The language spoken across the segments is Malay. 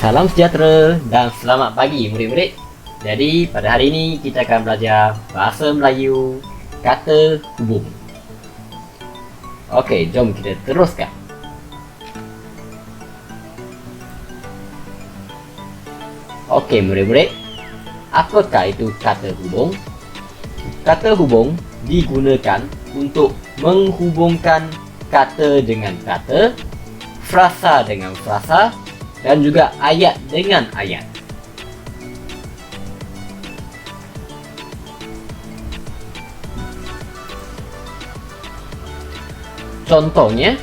Salam sejahtera dan selamat pagi murid-murid. Jadi pada hari ini kita akan belajar bahasa Melayu kata hubung. Okey, jom kita teruskan. Okey murid-murid, apakah itu kata hubung? Kata hubung digunakan untuk menghubungkan kata dengan kata, frasa dengan frasa, dan juga ayat dengan ayat. Contohnya,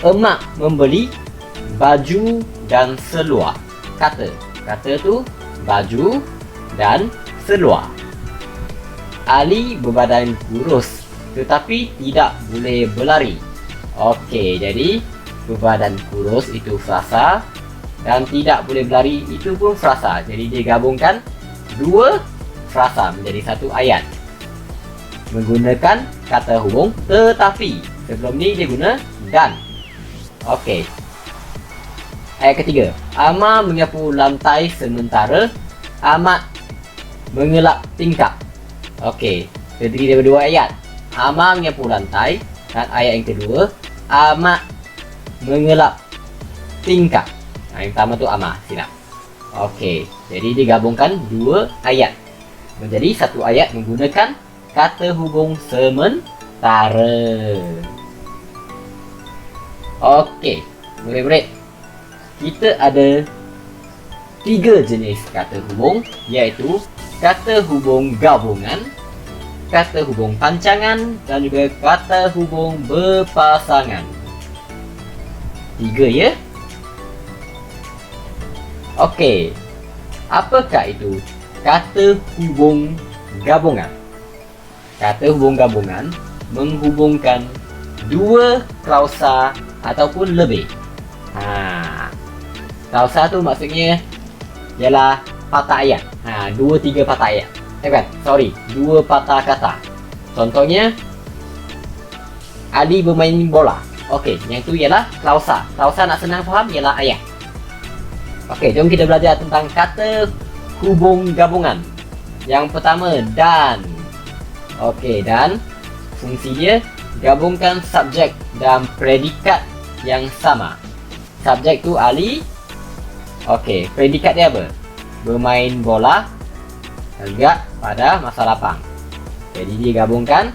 emak membeli baju dan seluar. Kata tu baju dan seluar. Ali berbadan kurus tetapi tidak boleh berlari. Okey, jadi berbadan kurus itu frasa dan tidak boleh berlari itu pun frasa. Jadi dia gabungkan dua frasa menjadi satu ayat menggunakan kata hubung tetapi. Sebelum ni dia guna dan. Okey. Ayat ketiga, Amar menyapu lantai sementara Ahmad mengelap tingkap. Okey, terdiri daripada dua ayat. Amar menyapu lantai dan ayat yang kedua Ahmad mengelap tingkap. Yang pertama tu Amar, silap. Okey, jadi digabungkan dua ayat menjadi satu ayat menggunakan kata hubung sementara. Okey, murid-murid, kita ada tiga jenis kata hubung, iaitu kata hubung gabungan, kata hubung pancangan dan juga kata hubung berpasangan. Tiga ya. Okey, apakah itu kata hubung gabungan? Kata hubung gabungan menghubungkan dua klausa ataupun lebih. Klausa tu maksudnya ialah patah ayat. Dua tiga patah ayat. Dua patah kata. Contohnya, Ali bermain bola. Okey, yang tu ialah klausa. Klausa nak senang faham ialah ayat. Okey, jom kita belajar tentang kata hubung gabungan. Yang pertama, dan. Okey, dan fungsi dia gabungkan subjek dan predikat yang sama. Subjek tu Ali. Okey, predikat dia apa? Bermain bola dan juga pada masa lapang. Jadi dia gabungkan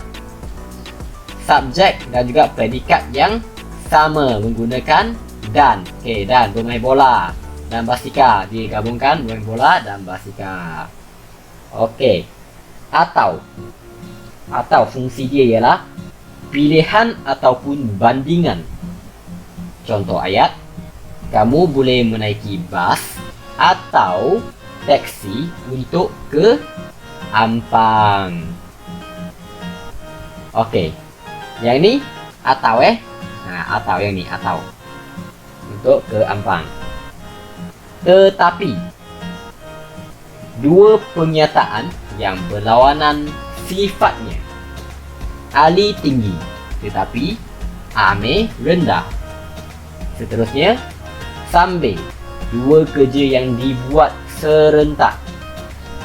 subjek dan juga predikat yang sama menggunakan dan. Okey, dan bermain bola dan basikal. Dia gabungkan bermain bola dan basikal. Okey. Atau fungsi dia ialah pilihan ataupun bandingan. Contoh ayat, kamu boleh menaiki bas atau teksi untuk ke Ampang. Okey. Yang ni atau atau yang ni atau untuk ke Ampang. Tetapi dua pernyataan yang berlawanan sifatnya. Ali tinggi tetapi Amir rendah. Seterusnya, sambil dua kerja yang dibuat serentak.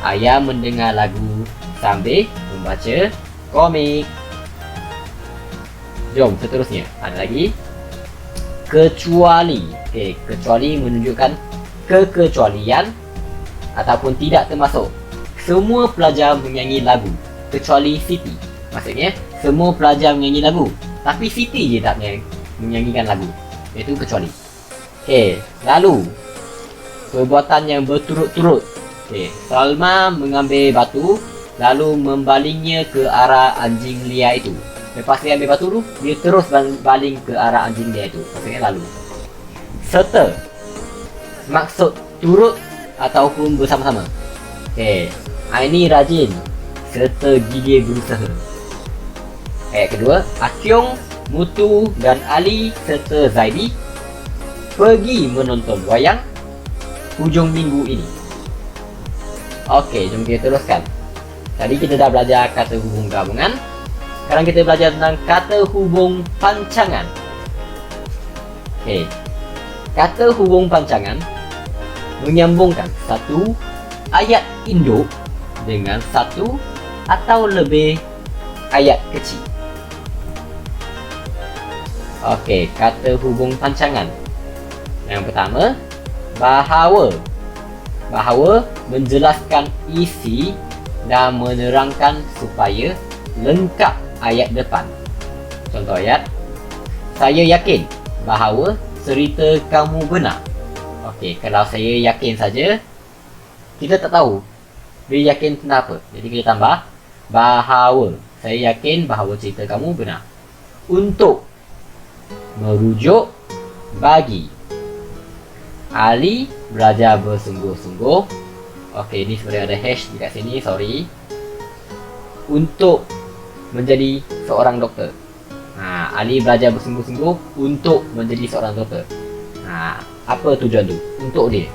Ayah mendengar lagu sambil membaca komik. Jom seterusnya, ada lagi kecuali. Okey, kecuali menunjukkan kekecualian ataupun tidak termasuk. Semua pelajar menyanyi lagu kecuali Siti. Maksudnya semua pelajar menyanyi lagu tapi Siti je tak menyanyikan lagu, iaitu kecuali. Okey, lalu perbuatan yang berturut-turut. Okey, Salma mengambil batu lalu membalingnya ke arah anjing liar itu. Lepas dia ambil batu tu, dia terus baling ke arah anjing liar itu. Maksudnya lalu. Serta, maksud turut ataupun bersama-sama. Okey, Aini rajin serta gigih berusaha. Ayat kedua, Akyong, Mutu dan Ali serta Zaidi pergi menonton wayang hujung minggu ini. Okey, jom kita teruskan. Tadi kita dah belajar kata hubung gabungan. Sekarang kita belajar tentang kata hubung pancangan. Okey. Kata hubung pancangan menyambungkan satu ayat induk dengan satu atau lebih ayat kecil. Okey, kata hubung pancangan. Yang pertama, bahawa. Bahawa menjelaskan isi dan menerangkan supaya lengkap ayat depan. Contoh ayat, saya yakin bahawa cerita kamu benar. Okey, kalau saya yakin saja, kita tak tahu dia yakin tentang apa. Jadi kita tambah bahawa. Saya yakin bahawa cerita kamu benar. Untuk, merujuk, bagi. Ali belajar bersungguh-sungguh. Okey, ni sebenarnya ada hash dekat sini, sorry. Untuk menjadi seorang doktor. Ali belajar bersungguh-sungguh untuk menjadi seorang doktor. Apa tujuan tu? Untuk dia.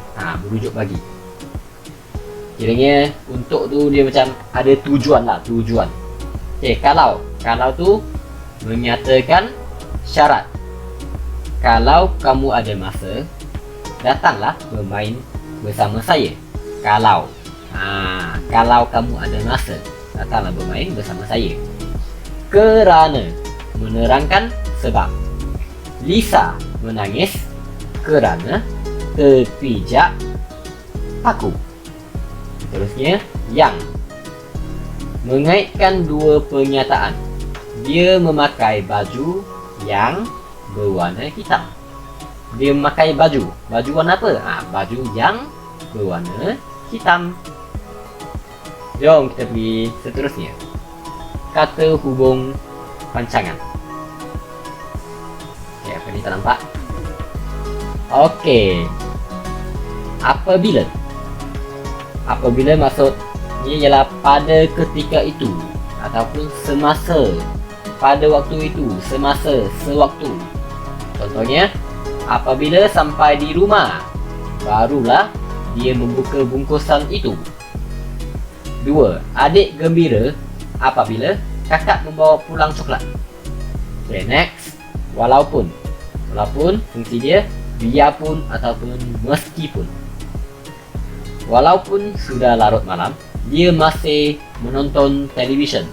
Merujuk bagi. Kiranya untuk tu dia macam ada tujuan lah, tujuan. Okey, kalau tu menyatakan syarat. Kalau kamu ada masa, datanglah bermain bersama saya. Kalau kamu ada masa, datanglah bermain bersama saya. Kerana menerangkan sebab. Lisa menangis kerana terpijak paku. Terusnya, yang mengaitkan dua pernyataan. Dia memakai baju yang berwarna hitam. Dia memakai baju warna apa? Baju yang berwarna hitam. Jom kita pergi seterusnya. Kata hubung pancangan. Okey, apa ni tak nampak? Okey. Apabila. Apabila maksudnya ialah pada ketika itu ataupun semasa, pada waktu itu, semasa, sewaktu. Contohnya, apabila sampai di rumah, barulah dia membuka bungkusan itu. 2. Adik gembira apabila kakak membawa pulang coklat. Okay, next. Walaupun. Walaupun fungsi dia biarpun ataupun meskipun. Walaupun sudah larut malam, dia masih menonton televisyen.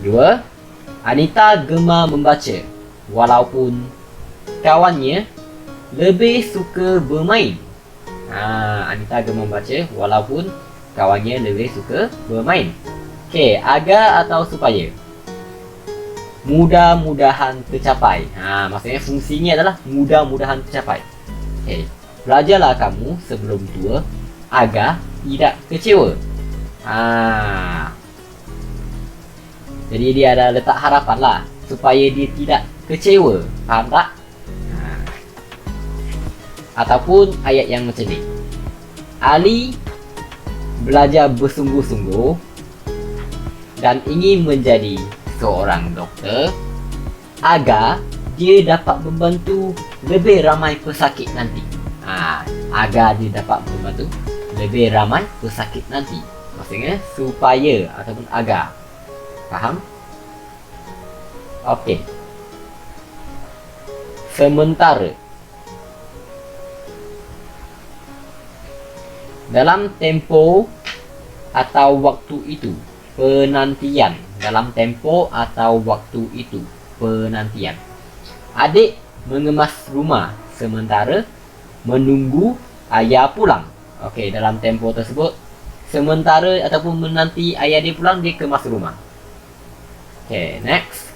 2. Anita gemar membaca walaupun kawannya lebih suka bermain. Anita gemar membaca walaupun kawannya lebih suka bermain. Okey, agar atau supaya. Mudah-mudahan tercapai. Maksudnya fungsinya adalah mudah-mudahan tercapai. Okey, belajarlah kamu sebelum tua agar tidak kecewa. Jadi dia ada letak harapan lah supaya dia tidak kecewa. Faham tak? Ataupun ayat yang macam ni. Ali belajar bersungguh-sungguh dan ingin menjadi seorang doktor agar dia dapat membantu lebih ramai pesakit nanti. Agar dia dapat membantu lebih ramai pesakit nanti. Maksudnya supaya ataupun agar. Faham? Okey. Sementara. Dalam tempoh atau waktu itu, penantian. Dalam tempoh atau waktu itu, penantian. Adik mengemas rumah sementara menunggu ayah pulang. Okey, dalam tempoh tersebut, sementara ataupun menanti ayah dia pulang, dia kemas rumah. Okey, next.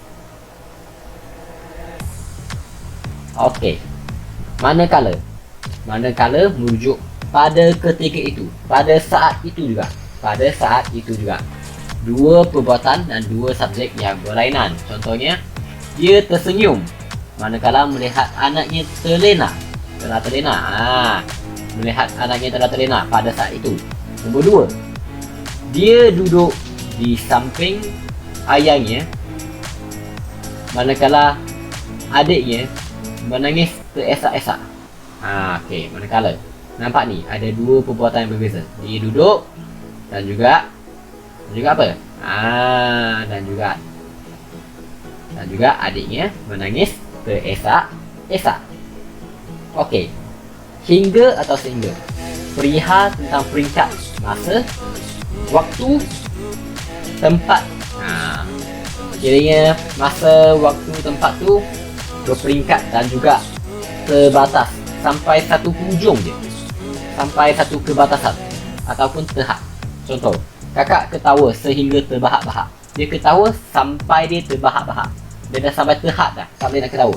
Okey. Manakala. Manakala merujuk pada ketika itu, pada saat itu juga. Pada saat itu juga. Dua perbuatan dan dua subjek yang berlainan. Contohnya, dia tersenyum manakala melihat anaknya terlena. Telah terlena. Melihat anaknya telah terlena pada saat itu. Nombor dua, dia duduk di samping ayahnya manakala adiknya menangis teresak-esak. Okey, manakala. Nampak ni, ada dua perbuatan yang berbeza. Dia duduk dan juga apa? Dan juga adiknya menangis teresak Esa. Okey. Hingga atau sehingga. Perihal tentang peringkat masa, waktu, tempat. Kiranya masa, waktu, tempat tu berperingkat dan juga terbatas sampai satu hujung je. Sampai satu kebatasan ataupun tahap. Contoh, kakak ketawa sehingga terbahak-bahak. Dia ketawa sampai dia terbahak-bahak. Dia dah sampai tahap dah, tak boleh nak ketawa.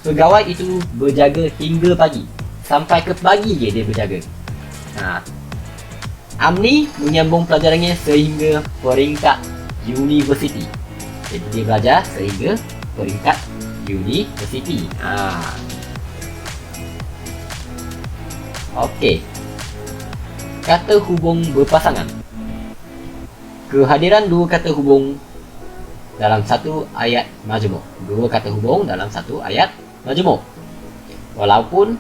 Pegawai itu berjaga hingga pagi. Sampai ke pagi je dia berjaga. Amni menyambung pelajarannya sehingga peringkat universiti. Jadi dia belajar sehingga peringkat universiti. Okey. Kata hubung berpasangan. Kehadiran dua kata hubung dalam satu ayat majmuk. Dua kata hubung dalam satu ayat majmuk. Walaupun,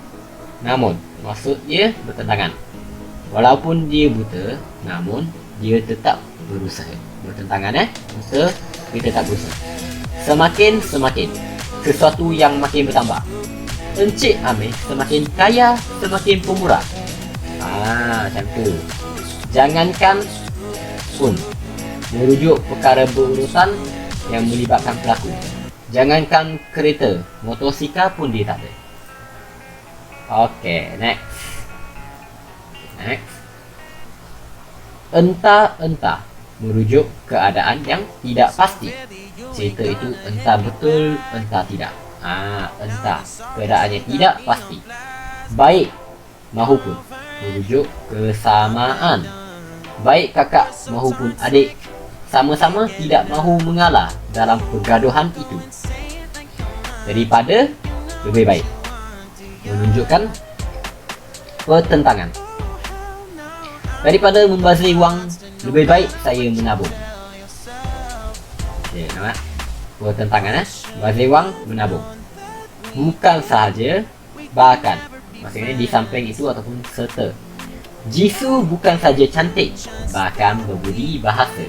namun. Maksudnya bertentangan. Walaupun dia buta, namun dia tetap berusaha. Bertentangan buta, dia tetap berusaha. Semakin. Sesuatu yang makin bertambah. Encik Amir semakin kaya, semakin pemurah. Macam tu. Jangankan pun. Merujuk perkara berurusan yang melibatkan pelaku. Jangankan kereta, motosikal pun dia tak ada. Okey, next. Entah-entah merujuk keadaan yang tidak pasti. Cerita itu entah betul, entah tidak. Entah keadaannya tidak pasti. Baik mahupun merujuk kesamaan. Baik kakak mahupun adik sama-sama tidak mahu mengalah dalam pergaduhan itu. Daripada lebih baik. Menunjukkan pertentangan. Daripada membazir wang, lebih baik saya menabung. Okey, nampak? Pertentangan membazir wang, menabung. Bukan sahaja, bahkan. Maksudnya di samping itu ataupun serta. Jisoo bukan saja cantik, bahkan berbudi bahasa.